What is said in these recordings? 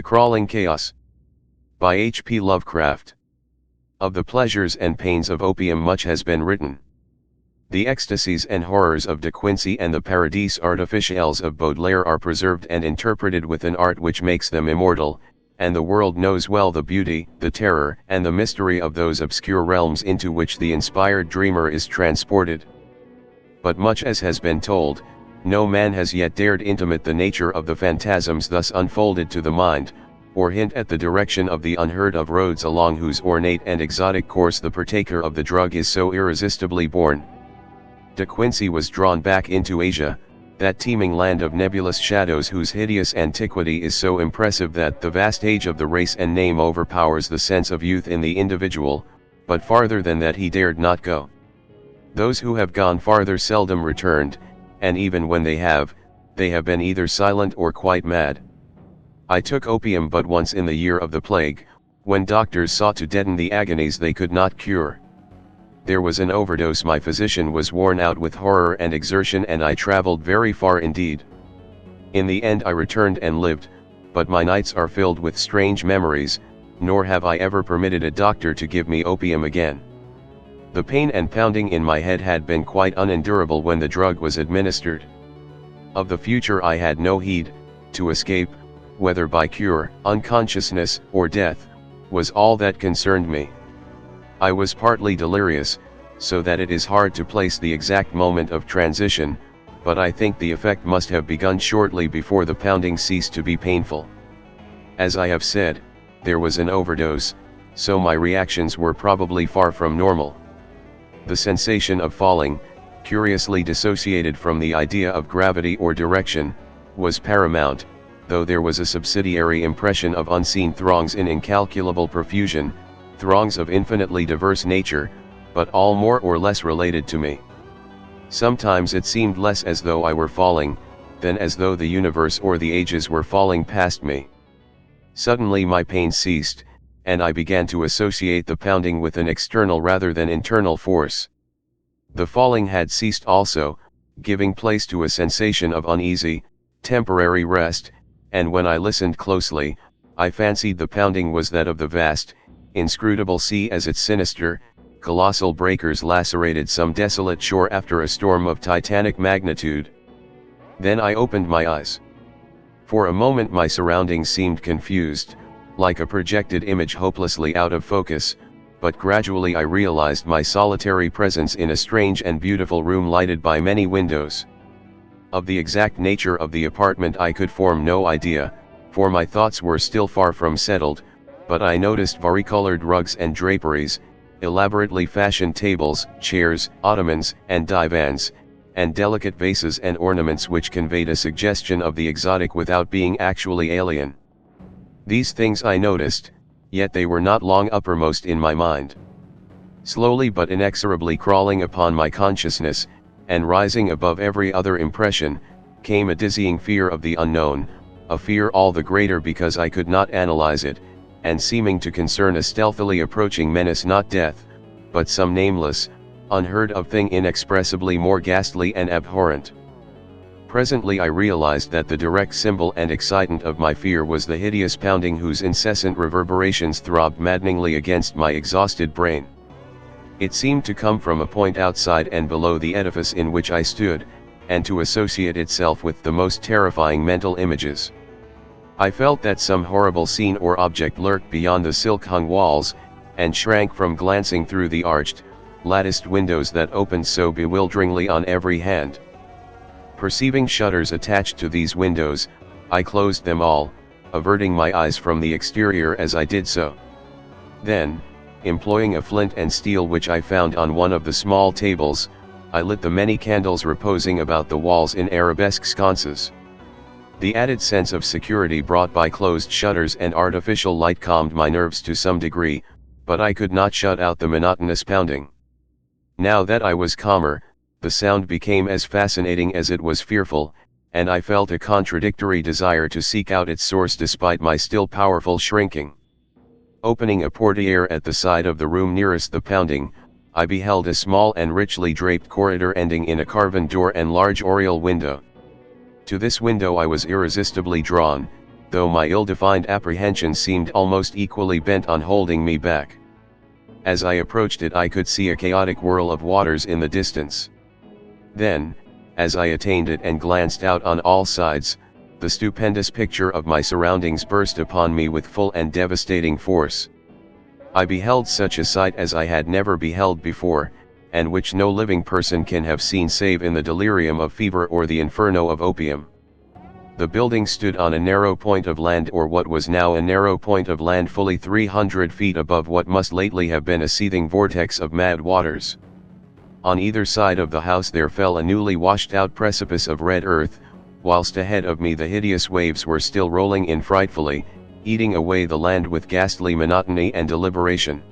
The Crawling Chaos. By H.P. Lovecraft. Of the pleasures and pains of opium much has been written. The ecstasies and horrors of De Quincey and the paradis artificiels of Baudelaire are preserved and interpreted with an art which makes them immortal, and the world knows well the beauty, the terror, and the mystery of those obscure realms into which the inspired dreamer is transported. But much as has been told, no man has yet dared intimate the nature of the phantasms thus unfolded to the mind, or hint at the direction of the unheard of roads along whose ornate and exotic course the partaker of the drug is so irresistibly borne. De Quincey was drawn back into Asia, that teeming land of nebulous shadows whose hideous antiquity is so impressive that the vast age of the race and name overpowers the sense of youth in the individual, but farther than that he dared not go. Those who have gone farther seldom returned, and even when they have been either silent or quite mad. I took opium but once in the year of the plague, when doctors sought to deaden the agonies they could not cure. There was an overdose. My physician was worn out with horror and exertion, and I traveled very far indeed. In the end I returned and lived, but my nights are filled with strange memories, nor have I ever permitted a doctor to give me opium again. The pain and pounding in my head had been quite unendurable when the drug was administered. Of the future I had no heed. To escape, whether by cure, unconsciousness, or death, was all that concerned me. I was partly delirious, so that it is hard to place the exact moment of transition, but I think the effect must have begun shortly before the pounding ceased to be painful. As I have said, there was an overdose, so my reactions were probably far from normal. The sensation of falling, curiously dissociated from the idea of gravity or direction, was paramount, though there was a subsidiary impression of unseen throngs in incalculable profusion, throngs of infinitely diverse nature, but all more or less related to me. Sometimes it seemed less as though I were falling, than as though the universe or the ages were falling past me. Suddenly my pain ceased, and I began to associate the pounding with an external rather than internal force. The falling had ceased also, giving place to a sensation of uneasy, temporary rest, and when I listened closely, I fancied the pounding was that of the vast, inscrutable sea as its sinister, colossal breakers lacerated some desolate shore after a storm of titanic magnitude. Then I opened my eyes. For a moment my surroundings seemed confused, like a projected image hopelessly out of focus, but gradually I realized my solitary presence in a strange and beautiful room lighted by many windows. Of the exact nature of the apartment I could form no idea, for my thoughts were still far from settled, but I noticed varicolored rugs and draperies, elaborately fashioned tables, chairs, ottomans, and divans, and delicate vases and ornaments which conveyed a suggestion of the exotic without being actually alien. These things I noticed, yet they were not long uppermost in my mind. Slowly but inexorably crawling upon my consciousness, and rising above every other impression, came a dizzying fear of the unknown, a fear all the greater because I could not analyze it, and seeming to concern a stealthily approaching menace, not death, but some nameless, unheard of thing inexpressibly more ghastly and abhorrent. Presently I realized that the direct symbol and excitant of my fear was the hideous pounding whose incessant reverberations throbbed maddeningly against my exhausted brain. It seemed to come from a point outside and below the edifice in which I stood, and to associate itself with the most terrifying mental images. I felt that some horrible scene or object lurked beyond the silk-hung walls, and shrank from glancing through the arched, latticed windows that opened so bewilderingly on every hand. Perceiving shutters attached to these windows, I closed them all, averting my eyes from the exterior as I did so. Then, employing a flint and steel which I found on one of the small tables, I lit the many candles reposing about the walls in arabesque sconces. The added sense of security brought by closed shutters and artificial light calmed my nerves to some degree, but I could not shut out the monotonous pounding. Now that I was calmer, the sound became as fascinating as it was fearful, and I felt a contradictory desire to seek out its source despite my still powerful shrinking. Opening a portiere at the side of the room nearest the pounding, I beheld a small and richly draped corridor ending in a carven door and large oriel window. To this window I was irresistibly drawn, though my ill-defined apprehension seemed almost equally bent on holding me back. As I approached it I could see a chaotic whirl of waters in the distance. Then, as I attained it and glanced out on all sides, the stupendous picture of my surroundings burst upon me with full and devastating force. I beheld such a sight as I had never beheld before, and which no living person can have seen save in the delirium of fever or the inferno of opium. The building stood on a narrow point of land, or what was now a narrow point of land, fully 300 feet above what must lately have been a seething vortex of mad waters. On either side of the house there fell a newly washed out precipice of red earth, whilst ahead of me the hideous waves were still rolling in frightfully, eating away the land with ghastly monotony and deliberation.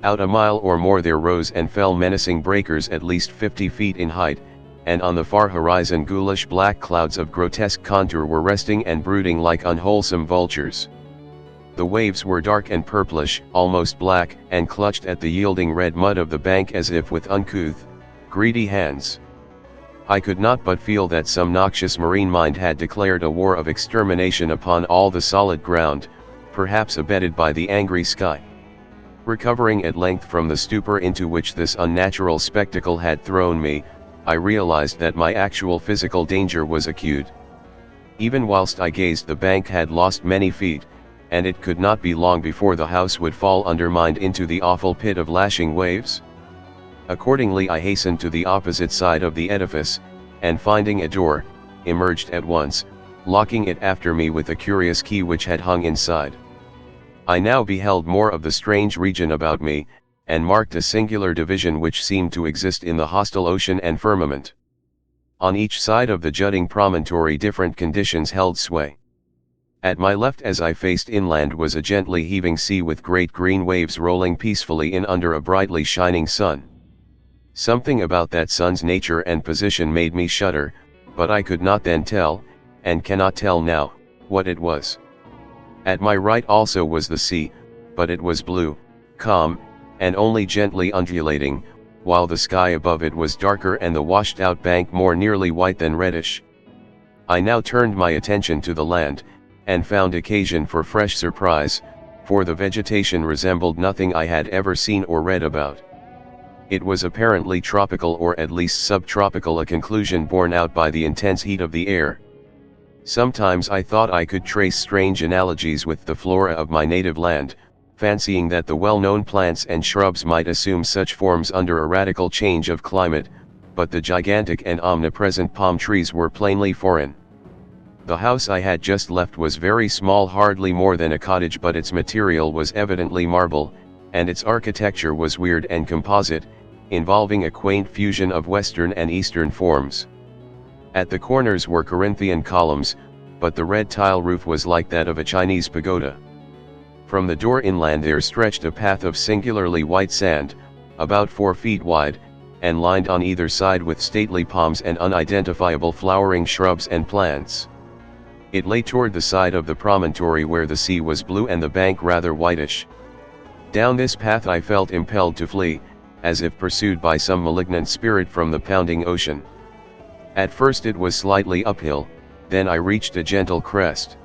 Out a mile or more there rose and fell menacing breakers at least 50 feet in height, and on the far horizon ghoulish black clouds of grotesque contour were resting and brooding like unwholesome vultures. The waves were dark and purplish, almost black, and clutched at the yielding red mud of the bank as if with uncouth, greedy hands. I could not but feel that some noxious marine mind had declared a war of extermination upon all the solid ground, perhaps abetted by the angry sky. Recovering at length from the stupor into which this unnatural spectacle had thrown me, I realized that my actual physical danger was acute. Even whilst I gazed the bank had lost many feet, and it could not be long before the house would fall undermined into the awful pit of lashing waves. Accordingly I hastened to the opposite side of the edifice, and finding a door, emerged at once, locking it after me with a curious key which had hung inside. I now beheld more of the strange region about me, and marked a singular division which seemed to exist in the hostile ocean and firmament. On each side of the jutting promontory different conditions held sway. At my left as I faced inland was a gently heaving sea with great green waves rolling peacefully in under a brightly shining sun. Something about that sun's nature and position made me shudder, but I could not then tell, and cannot tell now, what it was. At my right also was the sea, but it was blue, calm, and only gently undulating, while the sky above it was darker and the washed-out bank more nearly white than reddish. I now turned my attention to the land, and found occasion for fresh surprise, for the vegetation resembled nothing I had ever seen or read about. It was apparently tropical or at least subtropical, a conclusion borne out by the intense heat of the air. Sometimes I thought I could trace strange analogies with the flora of my native land, fancying that the well-known plants and shrubs might assume such forms under a radical change of climate, but the gigantic and omnipresent palm trees were plainly foreign. The house I had just left was very small, hardly more than a cottage, but its material was evidently marble, and its architecture was weird and composite, involving a quaint fusion of Western and Eastern forms. At the corners were Corinthian columns, but the red tile roof was like that of a Chinese pagoda. From the door inland there stretched a path of singularly white sand, about 4 feet wide, and lined on either side with stately palms and unidentifiable flowering shrubs and plants. It lay toward the side of the promontory where the sea was blue and the bank rather whitish. Down this path I felt impelled to flee, as if pursued by some malignant spirit from the pounding ocean. At first it was slightly uphill, then I reached a gentle crest.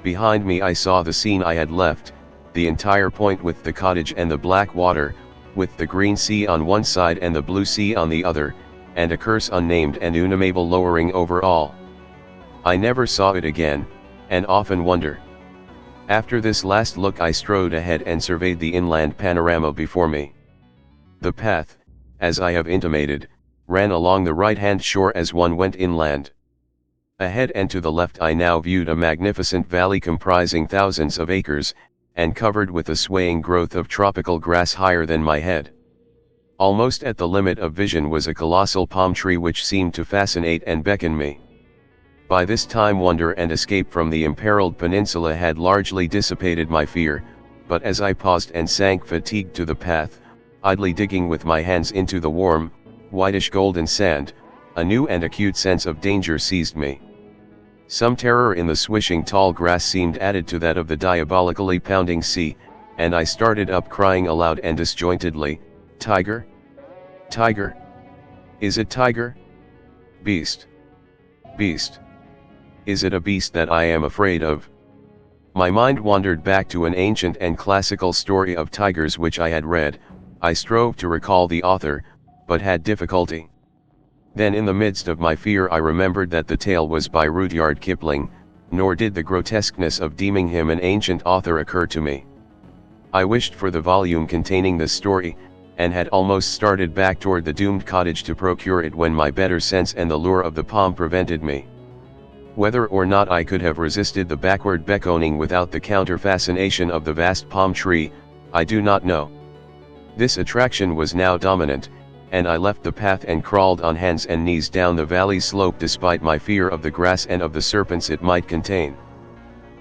Behind me I saw the scene I had left, the entire point with the cottage and the black water, with the green sea on one side and the blue sea on the other, and a curse unnamed and unnameable lowering over all. I never saw it again, and often wonder. After this last look I strode ahead and surveyed the inland panorama before me. The path, as I have intimated, ran along the right-hand shore as one went inland. Ahead and to the left I now viewed a magnificent valley comprising thousands of acres, and covered with a swaying growth of tropical grass higher than my head. Almost at the limit of vision was a colossal palm tree which seemed to fascinate and beckon me. By this time wonder and escape from the imperiled peninsula had largely dissipated my fear, but as I paused and sank fatigued to the path, idly digging with my hands into the warm, whitish golden sand, a new and acute sense of danger seized me. Some terror in the swishing tall grass seemed added to that of the diabolically pounding sea, and I started up crying aloud and disjointedly, "Tiger? Tiger? Is it tiger? Beast! Beast! Is it a beast that I am afraid of? My mind wandered back to an ancient and classical story of tigers which I had read. I strove to recall the author, but had difficulty. Then in the midst of my fear I remembered that the tale was by Rudyard Kipling, nor did the grotesqueness of deeming him an ancient author occur to me. I wished for the volume containing the story, and had almost started back toward the doomed cottage to procure it when my better sense and the lure of the palm prevented me. Whether or not I could have resisted the backward beckoning without the counter-fascination of the vast palm tree, I do not know. This attraction was now dominant, and I left the path and crawled on hands and knees down the valley slope despite my fear of the grass and of the serpents it might contain.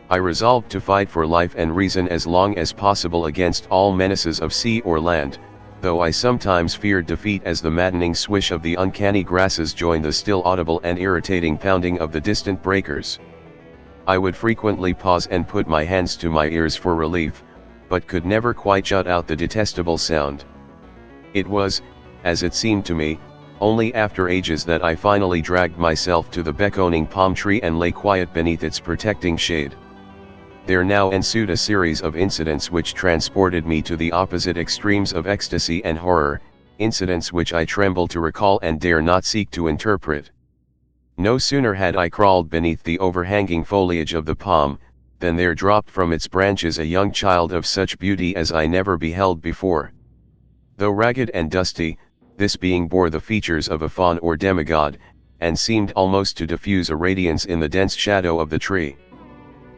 I resolved to fight for life and reason as long as possible against all menaces of sea or land, though I sometimes feared defeat as the maddening swish of the uncanny grasses joined the still audible and irritating pounding of the distant breakers. I would frequently pause and put my hands to my ears for relief, but could never quite shut out the detestable sound. It was, as it seemed to me, only after ages that I finally dragged myself to the beckoning palm tree and lay quiet beneath its protecting shade. There now ensued a series of incidents which transported me to the opposite extremes of ecstasy and horror, incidents which I tremble to recall and dare not seek to interpret. No sooner had I crawled beneath the overhanging foliage of the palm, than there dropped from its branches a young child of such beauty as I never beheld before. Though ragged and dusty, this being bore the features of a faun or demigod, and seemed almost to diffuse a radiance in the dense shadow of the tree.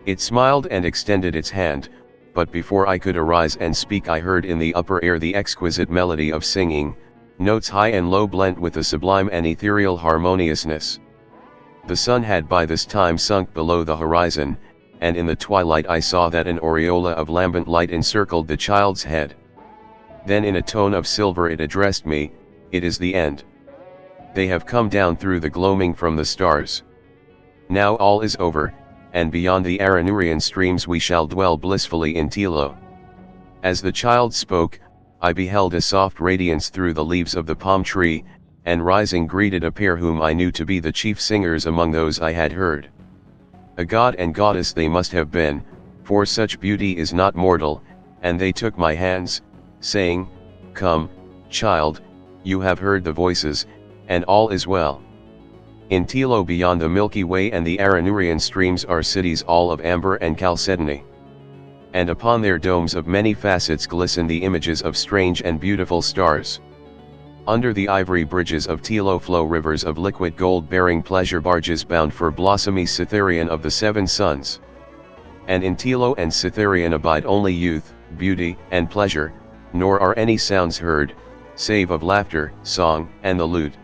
It smiled and extended its hand, but before I could arise and speak I heard in the upper air the exquisite melody of singing, notes high and low blent with a sublime and ethereal harmoniousness. The sun had by this time sunk below the horizon, and in the twilight I saw that an aureola of lambent light encircled the child's head. Then in a tone of silver it addressed me, "It is the end. They have come down through the gloaming from the stars. Now all is over, and beyond the Aranurian streams we shall dwell blissfully in Tilo." As the child spoke, I beheld a soft radiance through the leaves of the palm tree, and rising greeted a pair whom I knew to be the chief singers among those I had heard. A god and goddess they must have been, for such beauty is not mortal, and they took my hands, saying, "Come, child, you have heard the voices, and all is well. In Tilo beyond the Milky Way and the Aranurian streams are cities all of amber and chalcedony. And upon their domes of many facets glisten the images of strange and beautiful stars. Under the ivory bridges of Tilo flow rivers of liquid gold bearing pleasure barges bound for blossomy Cytherian of the seven suns. And in Tilo and Cytherian abide only youth, beauty, and pleasure, nor are any sounds heard, save of laughter, song, and the lute.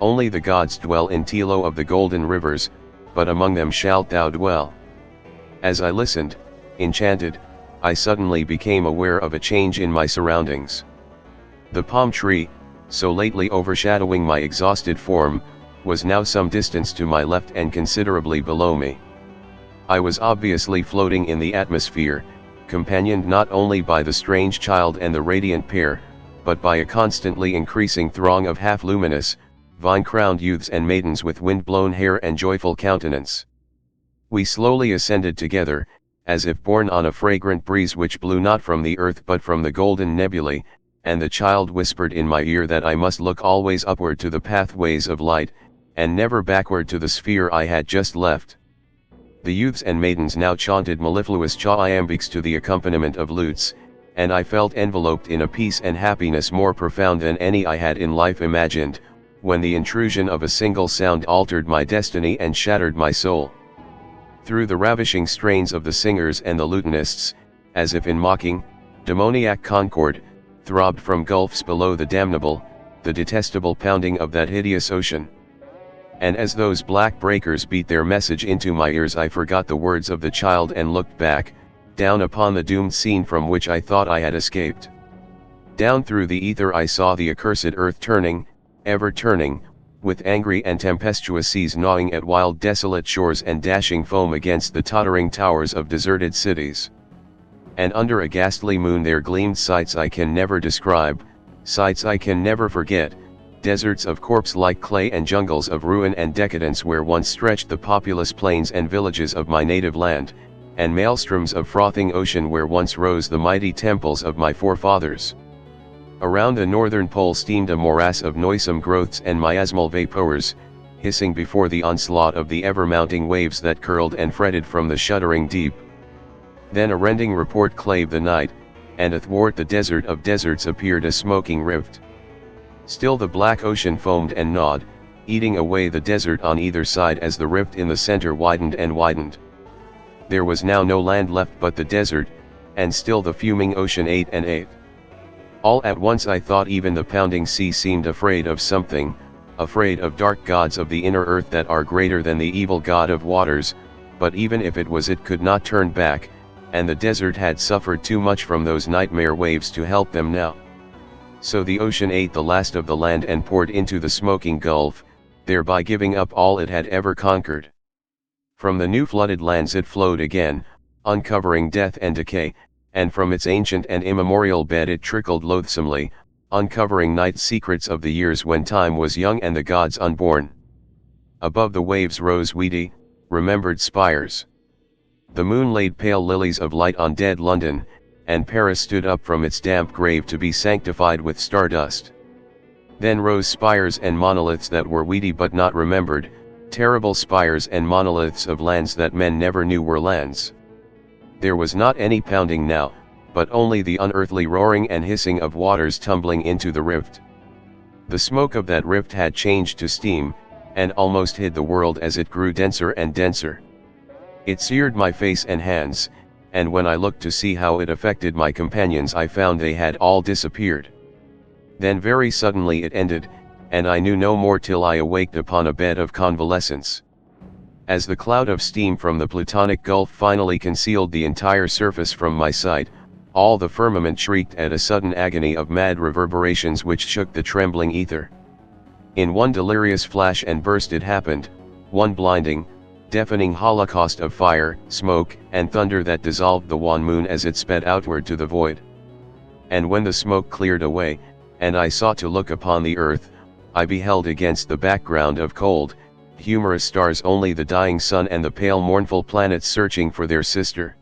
Only the gods dwell in Tilo of the golden rivers, but among them shalt thou dwell." As I listened, enchanted, I suddenly became aware of a change in my surroundings. The palm tree, so lately overshadowing my exhausted form, was now some distance to my left and considerably below me. I was obviously floating in the atmosphere, companioned not only by the strange child and the radiant pair, but by a constantly increasing throng of half-luminous, vine-crowned youths and maidens with wind-blown hair and joyful countenance. We slowly ascended together, as if borne on a fragrant breeze which blew not from the earth but from the golden nebulae, and the child whispered in my ear that I must look always upward to the pathways of light, and never backward to the sphere I had just left. The youths and maidens now chanted mellifluous iambics to the accompaniment of lutes, and I felt enveloped in a peace and happiness more profound than any I had in life imagined, when the intrusion of a single sound altered my destiny and shattered my soul. Through the ravishing strains of the singers and the lutanists, as if in mocking, demoniac concord, throbbed from gulfs below the damnable, the detestable pounding of that hideous ocean. And as those black breakers beat their message into my ears I forgot the words of the child and looked back, down upon the doomed scene from which I thought I had escaped. Down through the ether I saw the accursed earth turning, ever turning, with angry and tempestuous seas gnawing at wild desolate shores and dashing foam against the tottering towers of deserted cities. And under a ghastly moon there gleamed sights I can never describe, sights I can never forget, deserts of corpse-like clay and jungles of ruin and decadence where once stretched the populous plains and villages of my native land, and maelstroms of frothing ocean where once rose the mighty temples of my forefathers. Around the northern pole steamed a morass of noisome growths and miasmal vapors, hissing before the onslaught of the ever-mounting waves that curled and fretted from the shuddering deep. Then a rending report clave the night, and athwart the desert of deserts appeared a smoking rift. Still the black ocean foamed and gnawed, eating away the desert on either side as the rift in the center widened and widened. There was now no land left but the desert, and still the fuming ocean ate and ate. All at once I thought even the pounding sea seemed afraid of something, afraid of dark gods of the inner earth that are greater than the evil god of waters, but even if it was it could not turn back, and the desert had suffered too much from those nightmare waves to help them now. So the ocean ate the last of the land and poured into the smoking gulf, thereby giving up all it had ever conquered. From the new flooded lands it flowed again, uncovering death and decay, and from its ancient and immemorial bed it trickled loathsomely, uncovering night secrets of the years when time was young and the gods unborn. Above the waves rose weedy, remembered spires. The moon laid pale lilies of light on dead London, and Paris stood up from its damp grave to be sanctified with stardust. Then rose spires and monoliths that were weedy but not remembered, terrible spires and monoliths of lands that men never knew were lands. There was not any pounding now, but only the unearthly roaring and hissing of waters tumbling into the rift. The smoke of that rift had changed to steam, and almost hid the world as it grew denser and denser. It seared my face and hands, and when I looked to see how it affected my companions I found they had all disappeared. Then very suddenly it ended, and I knew no more till I awaked upon a bed of convalescence. As the cloud of steam from the Plutonic Gulf finally concealed the entire surface from my sight, all the firmament shrieked at a sudden agony of mad reverberations which shook the trembling ether. In one delirious flash and burst it happened, one blinding, deafening holocaust of fire, smoke, and thunder that dissolved the wan moon as it sped outward to the void. And when the smoke cleared away, and I sought to look upon the earth, I beheld against the background of cold, humorous stars only the dying sun and the pale mournful planets searching for their sister.